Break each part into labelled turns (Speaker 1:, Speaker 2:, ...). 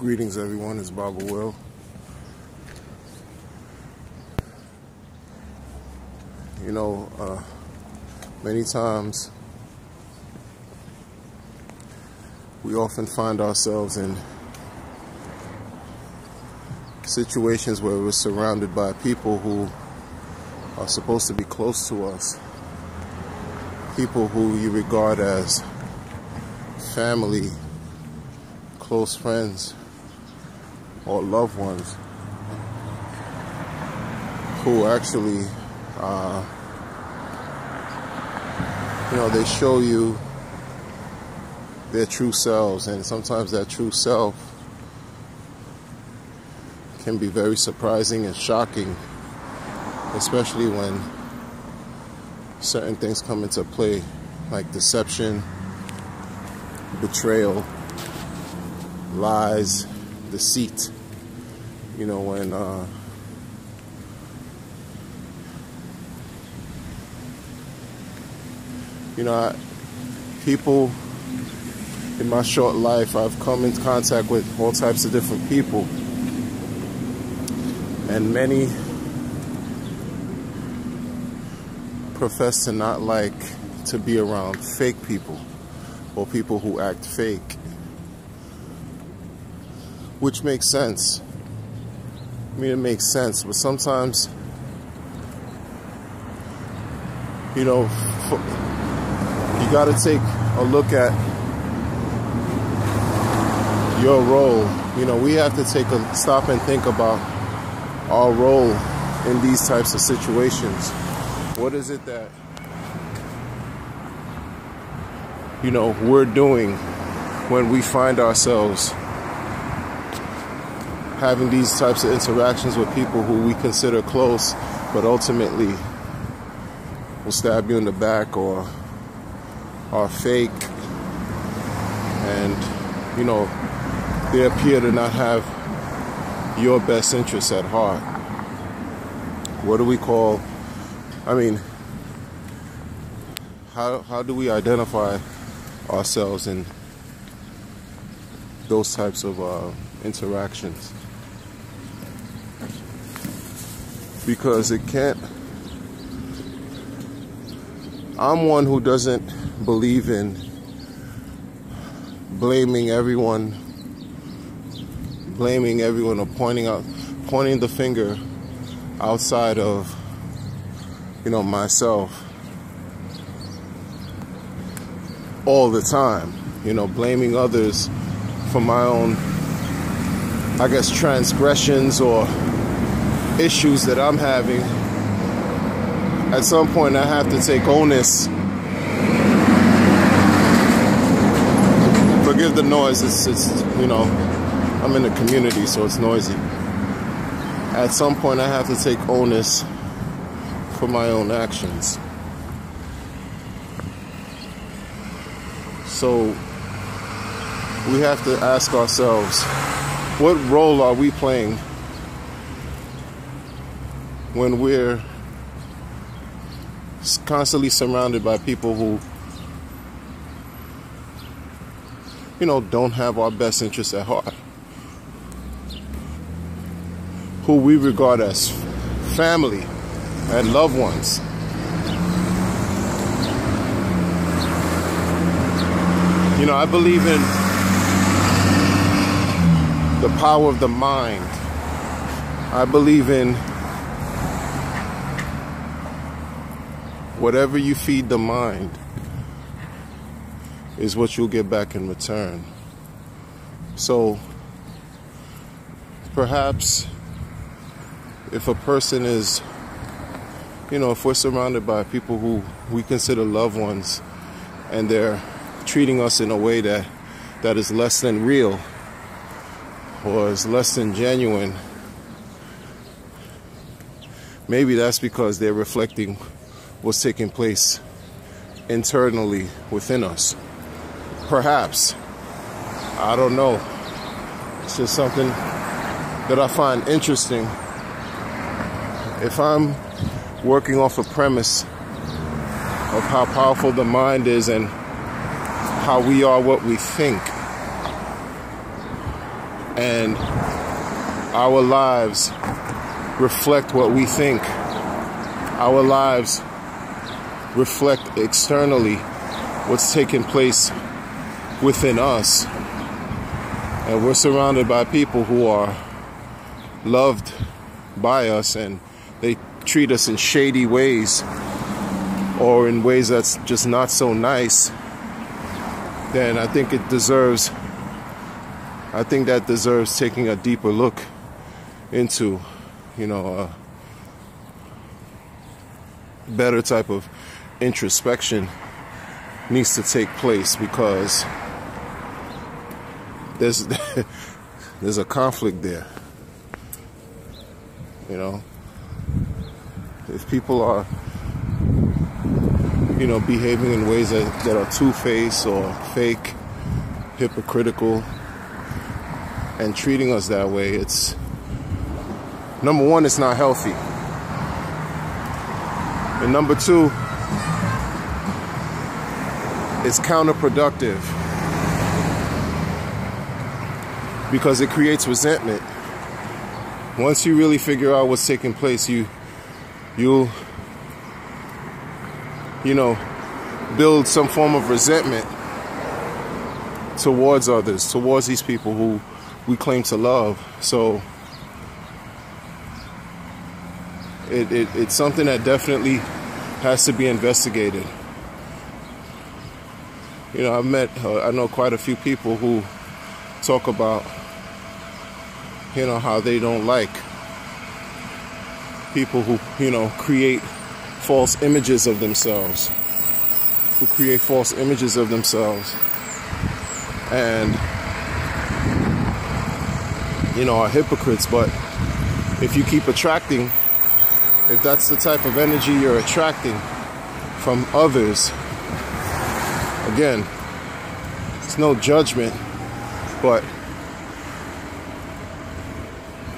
Speaker 1: Greetings everyone, it's Baba Will. You know, many times we often find ourselves in situations where we're surrounded by people who are supposed to be close to us, people who you regard as family, close friends, or loved ones, who actually, they show you their true selves, and sometimes that true self can be very surprising and shocking, especially when certain things come into play, like deception, betrayal, lies, deceit. You know, when people in my short life, I've come into contact with all types of different people, and many profess to not like to be around fake people or people who act fake, which makes sense. I mean, it makes sense, but sometimes, you got to take a look at your role. We have to take a stop and think about our role in these types of situations. What is it that, we're doing when we find ourselves having these types of interactions with people who we consider close, but ultimately will stab you in the back or are fake, and they appear to not have your best interests at heart. What do we call, how do we identify ourselves in those types of interactions? Because I'm one who doesn't believe in blaming everyone or pointing the finger outside of myself all the time, blaming others for my own, transgressions or issues that I'm having. At some point I have to take onus. Forgive the noise, it's I'm in the community, so it's noisy. At some point I have to take onus for my own actions. So we have to ask ourselves, what role are we playing when we're constantly surrounded by people who don't have our best interests at heart, who we regard as family and loved ones? I believe in the power of the mind. I believe in whatever you feed the mind is what you'll get back in return. So perhaps if a person is, if we're surrounded by people who we consider loved ones, and they're treating us in a way that is less than real or is less than genuine, maybe that's because they're reflecting what's taking place internally within us. Perhaps. I don't know. It's just something that I find interesting. If I'm working off a premise of how powerful the mind is and how we are what we think, and our lives reflect what we think. Our lives reflect externally what's taking place within us. And we're surrounded by people who are loved by us, and they treat us in shady ways or in ways that's just not so nice. Then I think that deserves taking a deeper look into, a better type of introspection needs to take place, because there's a conflict there. If people are behaving in ways that are two-faced or fake, hypocritical, and treating us that way, it's number one, it's not healthy, and number two, it's counterproductive, because it creates resentment. Once you really figure out what's taking place, you'll build some form of resentment towards others, towards these people who we claim to love. So it's something that definitely has to be investigated. I know quite a few people who talk about how they don't like people who create false images of themselves, and are hypocrites. But if you keep attracting, if that's the type of energy you're attracting from others, again, it's no judgment, but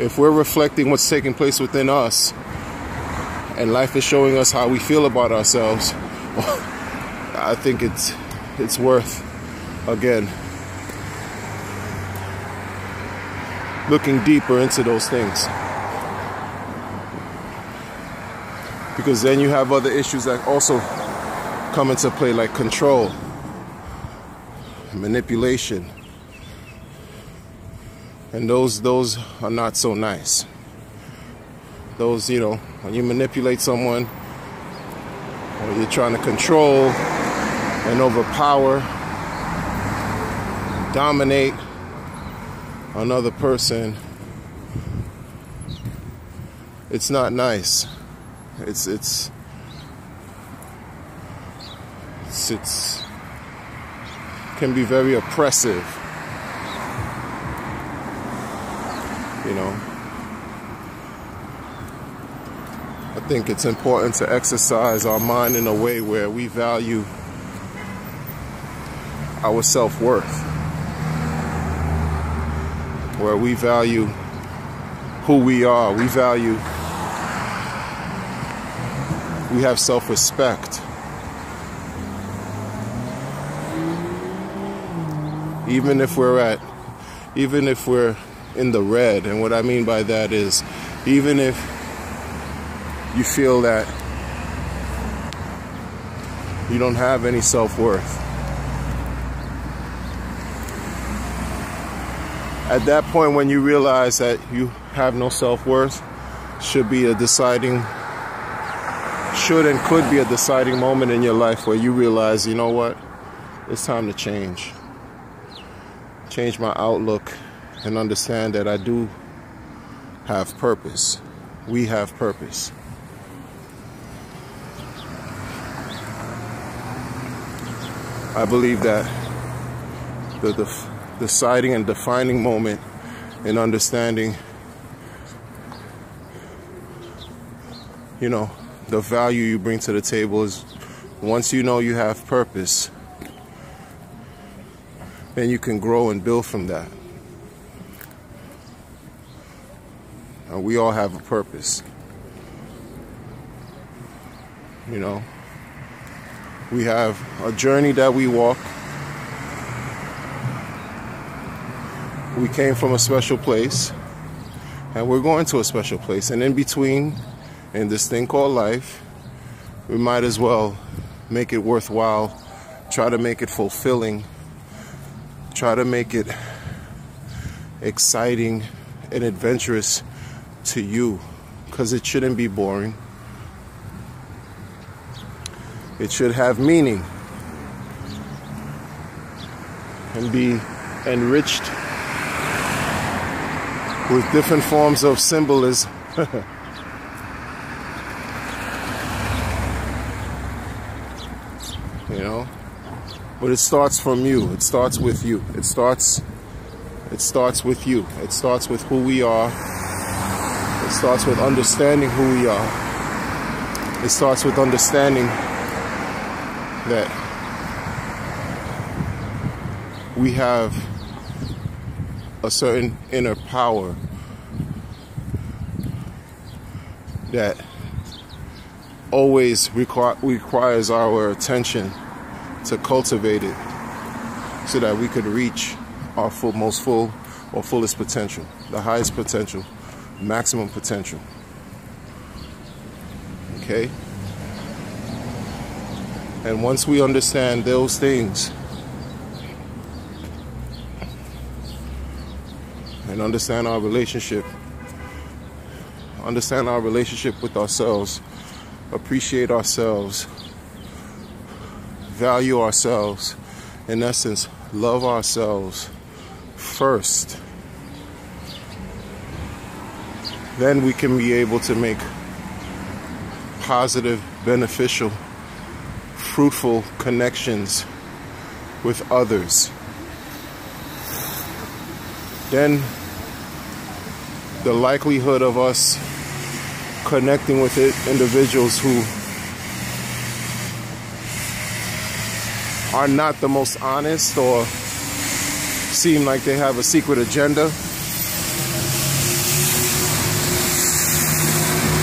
Speaker 1: if we're reflecting what's taking place within us, and life is showing us how we feel about ourselves, I think it's worth, again, looking deeper into those things. Because then you have other issues that also come into play, like control, manipulation. And those are not so nice. Those, when you manipulate someone, or you're trying to control and overpower, dominate another person, it's not nice. It's can be very oppressive. I think it's important to exercise our mind in a way where we value our self-worth, where we value who we are, we have self-respect. Even if we're in the red, and what I mean by that is, even if you feel that you don't have any self-worth, at that point when you realize that you have no self-worth, should and could be a deciding moment in your life where you realize, you know what, it's time to change my outlook and understand that I do have purpose. We have purpose. I believe that the deciding and defining moment in understanding, the value you bring to the table is once you know you have purpose, then you can grow and build from that. And we all have a purpose. We have a journey that we walk. We came from a special place, and we're going to a special place. And in between, in this thing called life, we might as well make it worthwhile, try to make it fulfilling, try to make it exciting and adventurous to you, because it shouldn't be boring. It should have meaning and be enriched with different forms of symbolism. You know, but it starts from you. It starts with you. It starts with you. It starts with who we are. It starts with understanding who we are. It starts with understanding that we have a certain inner power that always requires our attention to cultivate it so that we could reach our fullest potential, the highest potential, maximum potential. Okay? And once we understand those things and understand our relationship with ourselves, appreciate ourselves, value ourselves, in essence, love ourselves first, then we can be able to make positive, beneficial, fruitful connections with others. Then the likelihood of us connecting with individuals who are not the most honest or seem like they have a secret agenda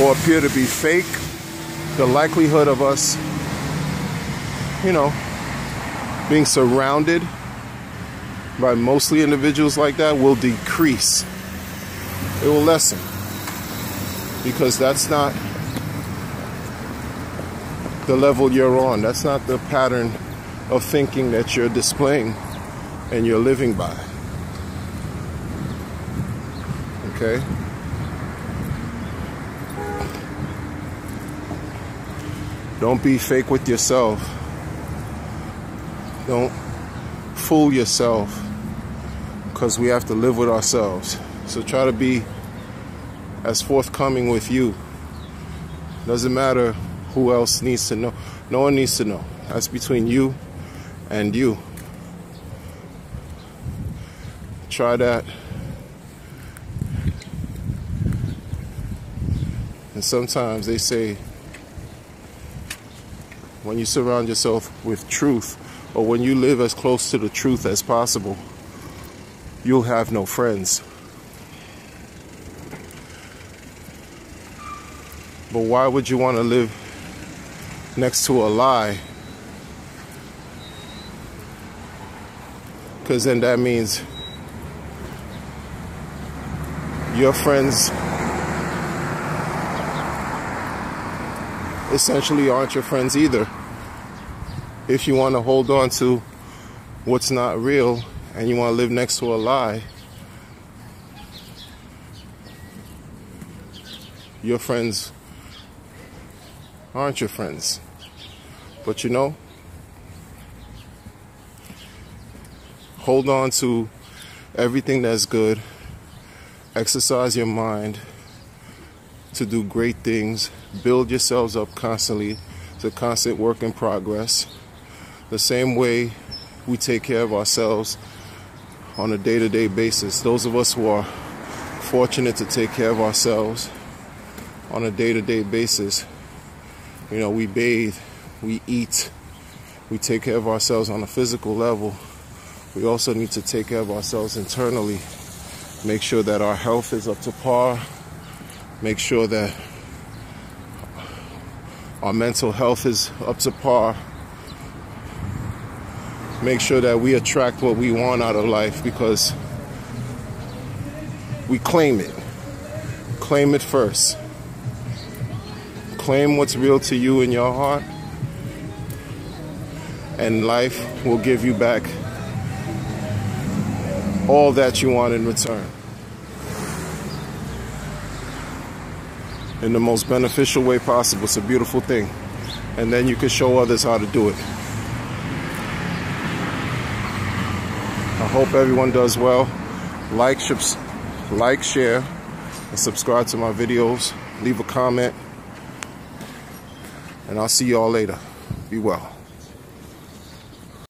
Speaker 1: or appear to be fake, the likelihood of us, you know, being surrounded by mostly individuals like that will decrease. It will lessen, because that's not the level you're on. That's not the pattern of thinking that you're displaying and you're living by. Okay? Don't be fake with yourself. Don't fool yourself, because we have to live with ourselves. So try to be as forthcoming with you. Doesn't matter who else needs to know. No one needs to know. That's between you and you. Try that. And sometimes they say, when you surround yourself with truth, or when you live as close to the truth as possible, you'll have no friends. But why would you want to live next to a lie? Because then that means your friends essentially aren't your friends either. If you want to hold on to what's not real and you want to live next to a lie, your friends aren't your friends. But you know, hold on to everything that's good. Exercise your mind to do great things. Build yourselves up constantly. It's a constant work in progress. The same way we take care of ourselves on a day-to-day basis. Those of us who are fortunate to take care of ourselves on a day-to-day basis, you know, we bathe, we eat, we take care of ourselves on a physical level. We also need to take care of ourselves internally. Make sure that our health is up to par. Make sure that our mental health is up to par. Make sure that we attract what we want out of life, because we claim it. Claim it first. Claim what's real to you in your heart, and life will give you back all that you want in return, in the most beneficial way possible. It's a beautiful thing, and then you can show others how to do it. I hope everyone does well. Like, share, and subscribe to my videos. Leave a comment, and I'll see y'all later. Be well.